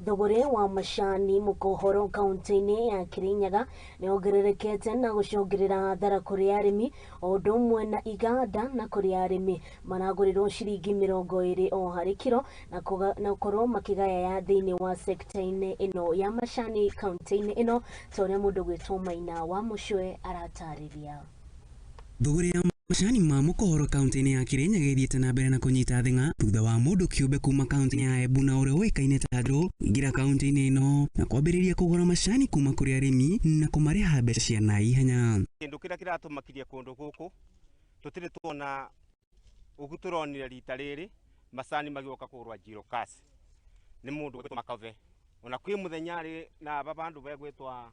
Thogore wa macani mukohoro kaunti-ini ya Kirinyaga ni ongererekete na gucongerera thara kuri arimi o ũndũ ũmwe na iganda na kuri arimi maragurirwo ciringi 20 o hari kiro na gukorwo makigaya ya thiini wa sekta-ini ino ya macani kaunti-ini ino toria mundu gwitwo Maina wa Mucwe aratariria. Thogore ya macani ma mukohoro kaunti-ini ya Kirinyaga ithiĩte na mbere na kunyita thing'a thutha wa mundu kiumbe kuma kaunti-ini ya Embu na ũrĩa ũĩkaine ta Andrew ingira kaunti-ini ino na kwambĩrĩria kũgũra macani kuma kũrĩ arĩmi na kũmarĩha mbeca cia na ihenya. Kĩndũ kĩrĩa kĩratũmakirie kũndũ gũkũ tũtirĩ tuona ũguturonire rita rĩrĩ macani magĩoka kũgũrwa zero cash nĩ mũndũ gwĩtwo Makove ona kwĩ mũthenya rĩ na babandu begwĩtwa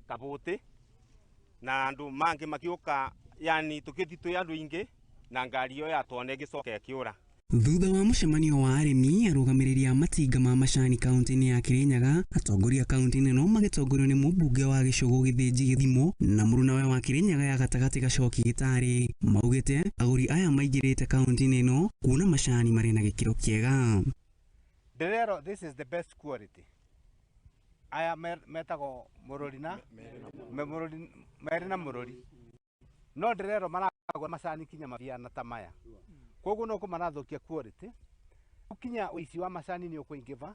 Kabuti na andu mangĩ magĩoka yani tukithitwe andu ingi na ngari yo yatwone gicoka kiura. Thutha wa mucemanio wa arimi arugamiriri a matinga ma macani kaunti-ini ya Kirinyaga atongoria kaunti-ini no magitongorio ni mũmbunge wa Gĩcũgũ Gĩthĩnji Gĩthimo na mũrunawe wa Kirinyaga ya gatagati Gacoki Gĩtarĩ maugite aguri aya maingirite kaunti-ini ino kuona macani mari na gĩkĩro kĩega. Derero, this is the best quality. Aya metago Murori na Murori no Derero maragwa macani kinya mabiana ta maya koguo no kumarathukia quality ukinya uici wa macani ni ukuingiva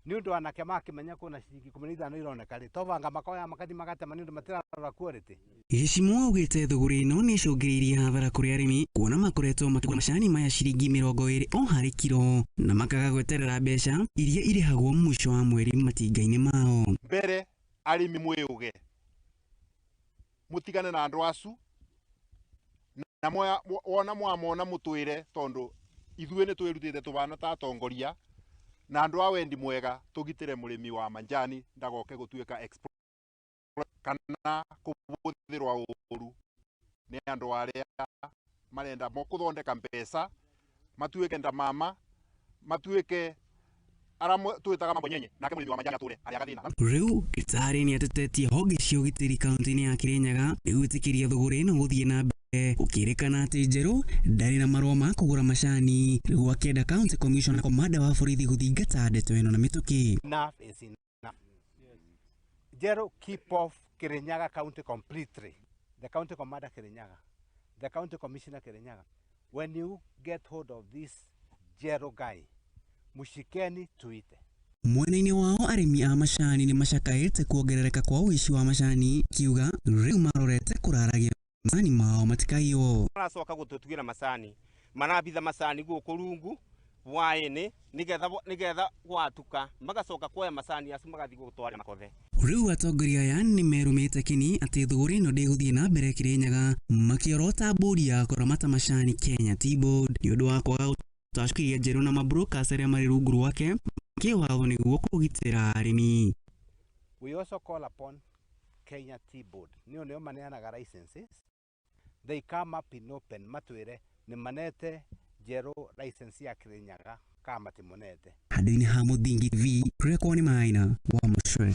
ni undu anake makimenya kuna ciringi 15 ironeka ri tovanga makoya makathi magatema ni undu matirarora quality. Gĩcimo augite thogora ino ni icũngĩrĩirie hathara kũrĩ arĩmi kuona makoretwo makĩgũra macani maya ciringi 20 o harĩ kiro na makaga gweterera mbeca iria irĩhagwo mũico wa mweri matinga-inĩ mao. Mbere arĩmi mwĩũge mutigane na andũ acu na wona mwamona mutwire tondu ithuĩ nĩ twĩrutĩte tũbana ta atongoria na andũ a wendi mwega tũgitĩre mũrĩmi wa manjani ndagoke gũtuĩka export kana kũbũthĩrwa ũru nĩ andũ arĩa marenda kũthondeka mbeca matuĩke ndamama matuĩke aramu twitaga mambo nyenye nake mũrĩmi wa manjani atũre arĩa gathĩna. Rĩu Gĩtarĩ nĩ atetetie honge cia ũgitĩri kaunti-inĩ ya Kirinyaga nĩguo ĩtĩkĩrie thogora ĩno gũthiĩ na mbere gũkĩrĩkana atĩ Njerũ ndarĩ na marũa ma kũgũra macani nĩguo akĩenda county commissioner komanda wa borithi gũthingata ndeto ĩno na mĩtũkĩ. Enough is enough. Njerũ keep off Kirinyaga county completely. The county commander Kirinyaga, the county commissioner Kirinyaga. When you get hold of this Njerũ guy, mushikeni tuite. Mwena-inĩ wao arĩmi a macani nĩ macakaĩte kuongerereka kwa ũici wa macani kiuga rĩu marorete kũraragia macani mao matikaiywo. Maracoka gũtũtugira macani marabitha macani gũkũ rungu hwaĩ-inĩ nĩgetha gwatuka magacoka kuoya macani acio magathi gũtwara Makove. Rĩu atongoria aya nĩ merũmĩte kini atĩ thogora ĩno ndĩgũthiĩ na mbere Kirinyaga makĩorota bodi ya kũramata macani Kenya Tea Board nĩ ũndũ wa kwaga gũtacũkĩria Njerũ na mabrokers arĩa marĩ rungu rwake kĩwatho nĩguo kũgitĩra arĩmi. We also call upon Kenya Tea Board. Nĩo maneanaga licenses. They come up in open matwĩre nĩ manete Njerũ license ya Kirinyaga kama timonete. Handũ-inĩ ha Mũthingi TV, rekwo nĩ Maina wa Mucwe.